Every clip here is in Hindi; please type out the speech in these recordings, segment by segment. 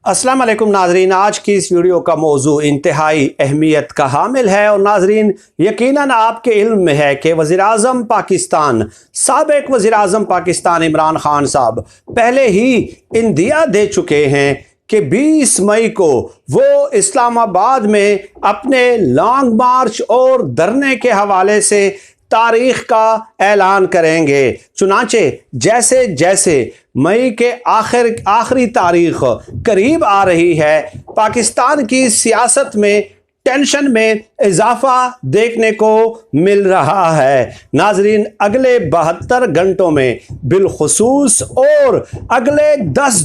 अस्सलाम वालेकुम नाजरीन, आज की इस वीडियो का मौजू इंतहाई अहमियत का हामिल है। और नाजरीन, यकीनन आपके इल्म में है कि वज़ीर-ए-आज़म पाकिस्तान, साबिक़ वज़ीर-ए-आज़म पाकिस्तान इमरान खान साहब पहले ही इंदिया दे चुके हैं कि 20 मई को वो इस्लामाबाद में अपने लॉन्ग मार्च और धरने के हवाले से तारीख का ऐलान करेंगे। चुनांचे जैसे जैसे मई के आखिरी तारीख करीब आ रही है, पाकिस्तान की सियासत में टेंशन में इजाफा देखने को मिल रहा है। नाजरीन, अगले 72 घंटों में बिलखुसूस और अगले 10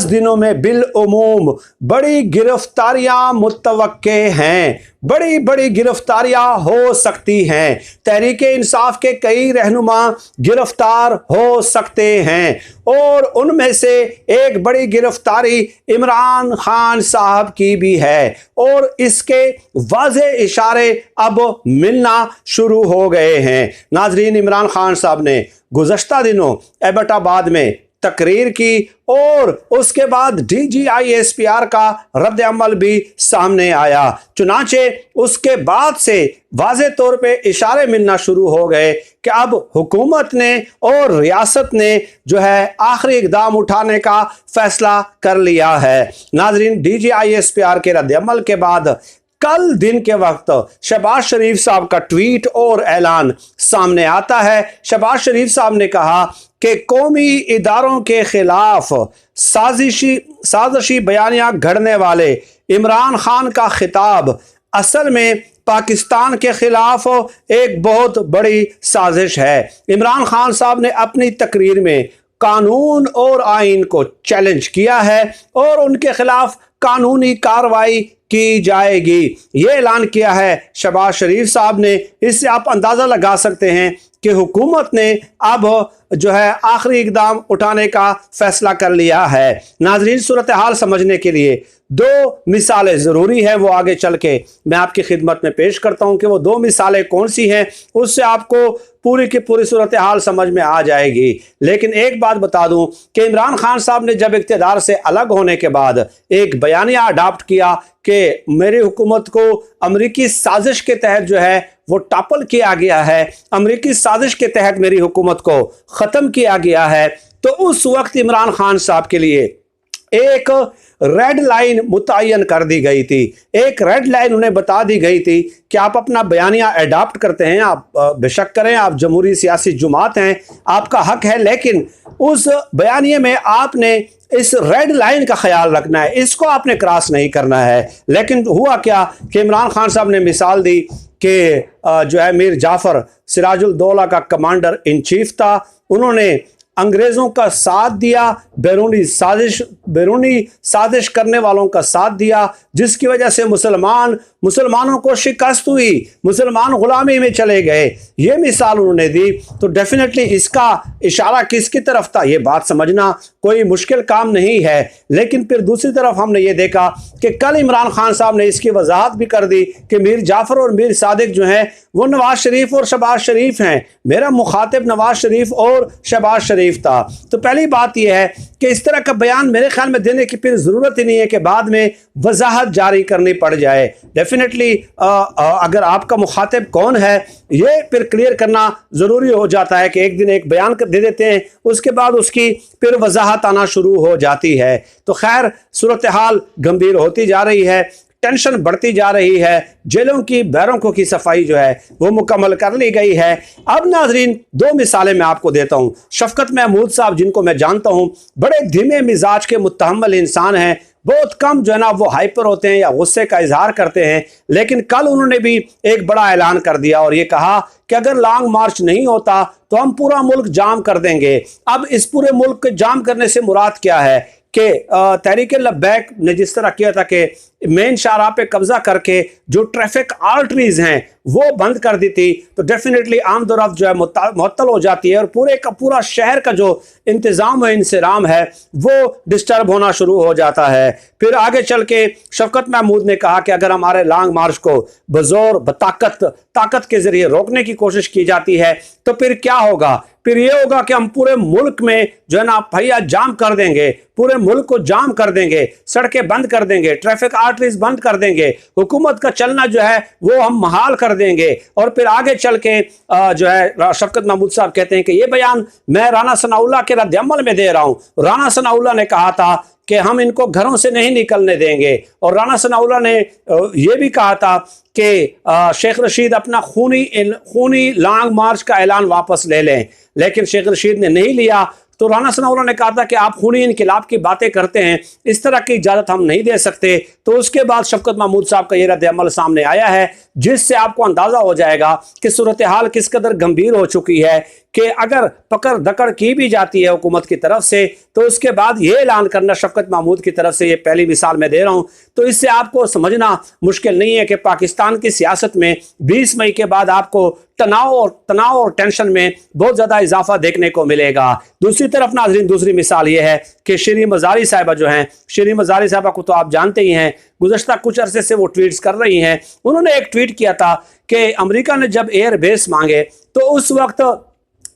दिनों में बिलउमूम बड़ी गिरफ्तारियां मुतवक्के हैं। बड़ी गिरफ्तारियां हो सकती हैं। तहरीके इंसाफ के कई रहनुमा गिरफ्तार हो सकते हैं और उनमें से एक बड़ी गिरफ्तारी इमरान खान साहब की भी है और इसके वाज़े इशारे अब मिलना शुरू हो गए हैं। नाजरीन, इमरान खान साहब ने गुज़श्ता दिनों एबटाबाद में तकरीर की और उसके बाद DGISPR का रद्द अमल भी सामने आया। चुनांचे उसके बाद से वाज़े तौर पे इशारे मिलना शुरू हो गए कि अब हुकूमत ने और रियासत ने जो है आखिरी इकदाम उठाने का फैसला कर लिया है। नाजरीन, DGISPR के रद्द अमल के बाद कल दिन के वक्त शहबाज शरीफ साहब का ट्वीट और ऐलान सामने आता है। शहबाज शरीफ साहब ने कहा कि कौमी इदारों के खिलाफ साजिशी बयानियां घड़ने वाले इमरान खान का खिताब असल में पाकिस्तान के खिलाफ एक बहुत बड़ी साजिश है। इमरान खान साहब ने अपनी तकरीर में कानून और आइन को चैलेंज किया है और उनके खिलाफ कानूनी कार्रवाई की जाएगी। ये ऐलान किया है शहबाज शरीफ साहब ने। इससे आप अंदाज़ा लगा सकते हैं कि हुकूमत ने अब जो है आखिरी इकदाम उठाने का फैसला कर लिया है। नाजरीन, सूरत हाल समझने के लिए 2 मिसालें ज़रूरी है, वो आगे चल के मैं आपकी खिदमत में पेश करता हूँ कि वो 2 मिसालें कौन सी हैं। उससे आपको पूरी की पूरी सूरत हाल समझ में आ जाएगी। लेकिन एक बात बता दूं कि इमरान खान साहब ने जब इक़्तिदार से अलग होने के बाद एक बयानिया अडॉप्ट किया कि मेरी हुकूमत को अमरीकी साजिश के तहत जो है वो टॉपल किया गया है, अमरीकी साजिश के तहत मेरी हुकूमत को ख़त्म किया गया है, तो उस वक्त इमरान खान साहब के लिए एक रेड लाइन मुतय्यन कर दी गई थी। एक रेड लाइन उन्हें बता दी गई थी कि आप अपना बयानिया अडॉप्ट करते हैं, आप बेशक करें, आप जमहूरी सियासी जुमात हैं, आपका हक है, लेकिन उस बयानिए में आपने इस रेड लाइन का ख्याल रखना है, इसको आपने क्रॉस नहीं करना है। लेकिन हुआ क्या कि इमरान खान साहब ने मिसाल दी कि जो है मीर जाफ़र सिराजुल दौला का कमांडर इन चीफ था, उन्होंने अंग्रेज़ों का साथ दिया, बैरूनी साजिश करने वालों का साथ दिया, जिसकी वजह से मुसलमानों को शिकस्त हुई, मुसलमान गुलामी में चले गए। ये मिसाल उन्होंने दी। तो डेफिनेटली इसका इशारा किसकी तरफ था, ये बात समझना कोई मुश्किल काम नहीं है। लेकिन फिर दूसरी तरफ हमने ये देखा कि कल इमरान खान साहब ने इसकी वजाहत भी कर दी कि मीर जाफ़र और मीर सादिक जो हैं वो नवाज शरीफ और शहबाज शरीफ हैं। मेरा मुखातिब नवाज शरीफ और शहबाज शरीफ था। तो पहली बात यह है कि इस तरह का बयान मेरे ख्याल में देने की फिर ज़रूरत ही नहीं है कि बाद में वजाहत जारी करनी पड़ जाए। डेफिनेटली अगर आपका मुखातिब कौन है ये फिर क्लियर करना ज़रूरी हो जाता है कि एक दिन एक बयान दे देते हैं, उसके बाद उसकी फिर वजाहत आना शुरू हो जाती है। तो खैर, सूरत हाल गंभीर होती जा रही है, टेंशन बढ़ती जा रही है, जेलों की बैरकों की सफाई जो है वो मुकम्मल कर ली गई है। अब नाजरीन, 2 मिसालें मैं आपको देता हूँ। शफकत महमूद साहब, जिनको मैं जानता हूँ, बड़े धीमे मिजाज के मुतहम्मल इंसान हैं, बहुत कम जो है ना वो हाइपर होते हैं या गुस्से का इजहार करते हैं। लेकिन कल उन्होंने भी एक बड़ा ऐलान कर दिया और ये कहा कि अगर लॉन्ग मार्च नहीं होता तो हम पूरा मुल्क जाम कर देंगे। अब इस पूरे मुल्क के जाम करने से मुराद क्या है कि तहरीक लब्बैक ने जिस तरह किया था कि मेन शाहराह पे कब्जा करके जो ट्रैफिक आर्टरीज हैं वो बंद कर दी थी, तो डेफिनेटली आमदोरफ्त जो है मुअत्तल हो जाती है और पूरे का पूरा शहर का जो इंतज़ाम व इंसराम है वो डिस्टर्ब होना शुरू हो जाता है। फिर आगे चल के शफकत महमूद ने कहा कि अगर हमारे लॉन्ग मार्च को बज़ोर ताकत के जरिए रोकने की कोशिश की जाती है तो फिर क्या होगा? फिर ये होगा कि हम पूरे मुल्क में जो है ना भैया जाम कर देंगे, पूरे मुल्क को जाम कर देंगे, सड़कें बंद कर देंगे, ट्रैफिक आर्टरीज बंद कर देंगे, हुकूमत का चलना जो है वो हम महाल कर देंगे। और फिर आगे चल के जो है शफकत महमूद साहब कहते हैं कि ये बयान मैं राना सनाउल्लाह के रद्द-ए-अमल में दे रहा हूँ। राना सनाउल्लाह ने कहा था कि हम इनको घरों से नहीं निकलने देंगे, और राना सनाउल्लाह ने यह भी कहा था कि शेख रशीद अपना खूनी लॉन्ग मार्च का ऐलान वापस ले लें, लेकिन शेख रशीद ने नहीं लिया। तो राना सनाउल्लाह ने कहा था कि आप खूनी इनकलाब की बातें करते हैं, इस तरह की इजाज़त हम नहीं दे सकते। तो उसके बाद शफकत महमूद साहब का ये रद्द-ए-अमल सामने आया है, जिससे आपको अंदाज़ा हो जाएगा कि सूरत हाल किस कदर गंभीर हो चुकी है कि अगर पकड़ दकड़ की भी जाती है हुकूमत की तरफ से तो उसके बाद ये ऐलान करना शफकत महमूद की तरफ से, ये पहली मिसाल मैं दे रहा हूँ, तो इससे आपको समझना मुश्किल नहीं है कि पाकिस्तान की सियासत में 20 मई के बाद आपको तनाव और टेंशन में बहुत ज़्यादा इजाफा देखने को मिलेगा। दूसरी तरफ नाज़रीन, दूसरी मिसाल ये है कि शिरीन मज़ारी साहिबा जो हैं, शिरीन मज़ारी साहिबा को तो आप जानते ही हैं, गुज़श्ता कुछ अरसे से वो ट्वीट्स कर रही हैं। उन्होंने एक ट्वीट किया था कि अमेरिका ने जब एयर बेस मांगे तो उस वक्त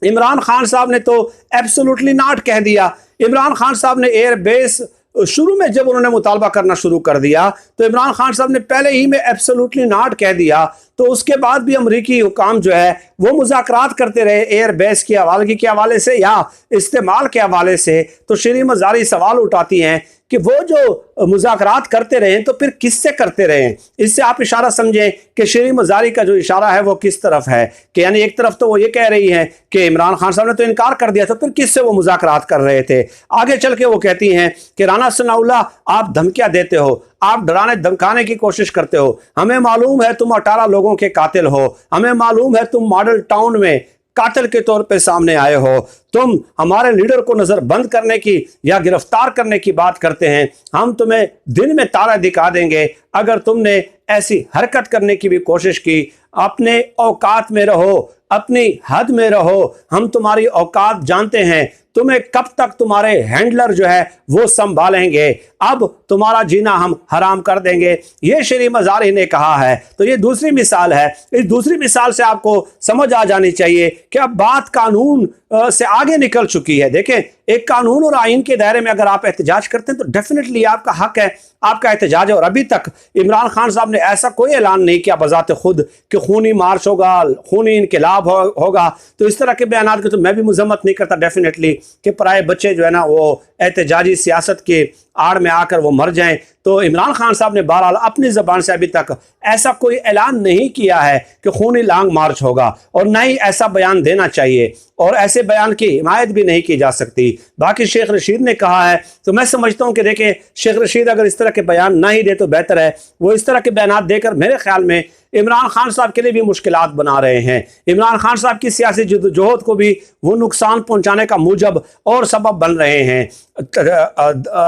इमरान खान साहब ने तो एब्सोल्युटली नॉट कह दिया। इमरान खान साहब ने एयर बेस शुरू में जब उन्होंने मुतालबा करना शुरू कर दिया तो इमरान खान साहब ने पहले ही में एब्सोल्युटली नॉट कह दिया। तो उसके बाद भी अमरीकी हुकाम जो है वो मुज़ाकरात करते रहे एयर बेस की हवालगी के हवाले से या इस्तेमाल के हवाले से। तो शिरीन मज़ारी सवाल उठाती हैं कि वो जो मुज़ाकरात करते रहे तो फिर किससे करते रहे? इससे आप इशारा समझें कि शिरीन मज़ारी का जो इशारा है वो किस तरफ है, कि यानी एक तरफ तो वो ये कह रही हैं कि इमरान खान साहब ने तो इनकार कर दिया था, फिर किससे वो मुज़ाकरात कर रहे थे? आगे चल के वो कहती हैं कि राना सनाउल्लाह आप धमकियां देते हो, आप डराने धमकाने की कोशिश करते हो, हमें मालूम है तुम 18 लोगों के कातिल हो, हमें मालूम है तुम मॉडल टाउन में कातिल के तौर पे सामने आए हो, तुम हमारे लीडर को नजर बंद करने की या गिरफ्तार करने की बात करते हैं, हम तुम्हें दिन में तारा दिखा देंगे अगर तुमने ऐसी हरकत करने की भी कोशिश की। अपने औकात में रहो, अपनी हद में रहो, हम तुम्हारी औकात जानते हैं, तुम्हें कब तक तुम्हारे हैंडलर जो है वो संभालेंगे, अब तुम्हारा जीना हम हराम कर देंगे, ये शिरीन मज़ारी ने कहा है। तो ये दूसरी मिसाल है। इस दूसरी मिसाल से आपको समझ आ जानी चाहिए कि अब बात कानून से आगे निकल चुकी है। देखें, एक कानून और आइन के दायरे में अगर आप एहतजाज करते हैं तो डेफिनेटली आपका हक है, आपका एहतजाज है। और अभी तक इमरान खान साहब ने ऐसा कोई ऐलान नहीं किया बजाते खुद कि खूनी मार्च होगा, खूनी इनकलाब होगा। तो इस तरह के बयान की तो मैं भी मजम्मत नहीं करता डेफिनेटली कि पराए बच्चे जो है ना वो एहतजाजी सियासत के आड़ में आकर वो मर जाएं। तो इमरान खान साहब ने बहरहाल अपनी ज़बान से अभी तक ऐसा कोई ऐलान नहीं किया है कि खूनी लॉन्ग मार्च होगा, और न ही ऐसा बयान देना चाहिए, और ऐसे बयान की हिमायत भी नहीं की जा सकती। बाकी शेख रशीद ने कहा है तो मैं समझता हूँ कि देखें, शेख रशीद अगर इस तरह के बयान ना ही दे तो बेहतर है। वो इस तरह के बयान देकर मेरे ख्याल में इमरान खान साहब के लिए भी मुश्किलात बना रहे हैं। इमरान खान साहब की सियासी जद्दोजहद को भी वो नुकसान पहुंचाने का मूजब और सबब बन रहे हैं।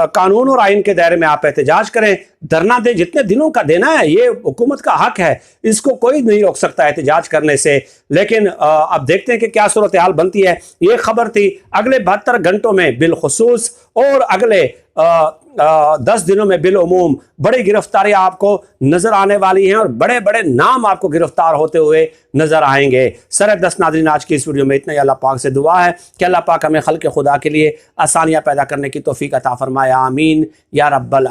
कानून और आइन के दायरे में आप एहतजाज करें, धरना दें, जितने दिनों का देना है, ये हुकूमत का हक है, इसको कोई नहीं रोक सकता एहतजाज करने से। लेकिन अब देखते हैं कि क्या सूरत हाल बनती है। ये खबर थी अगले 72 घंटों में बिलखुसूस और अगले 10 दिनों में बिलउमूम बड़ी गिरफ्तारियां आपको नजर आने वाली हैं और बड़े बड़े नाम आपको गिरफ्तार होते हुए नजर आएंगे। सर-ए-दस्त नाज़रीन, आज की इस वीडियो में इतना ही। अल्लाह पाक से दुआ है कि अल्लाह पाक हमें खल्क़ खुदा के लिए आसानियां पैदा करने की तौफीक अता फरमाए। आमीन या रब्बल आलमीन।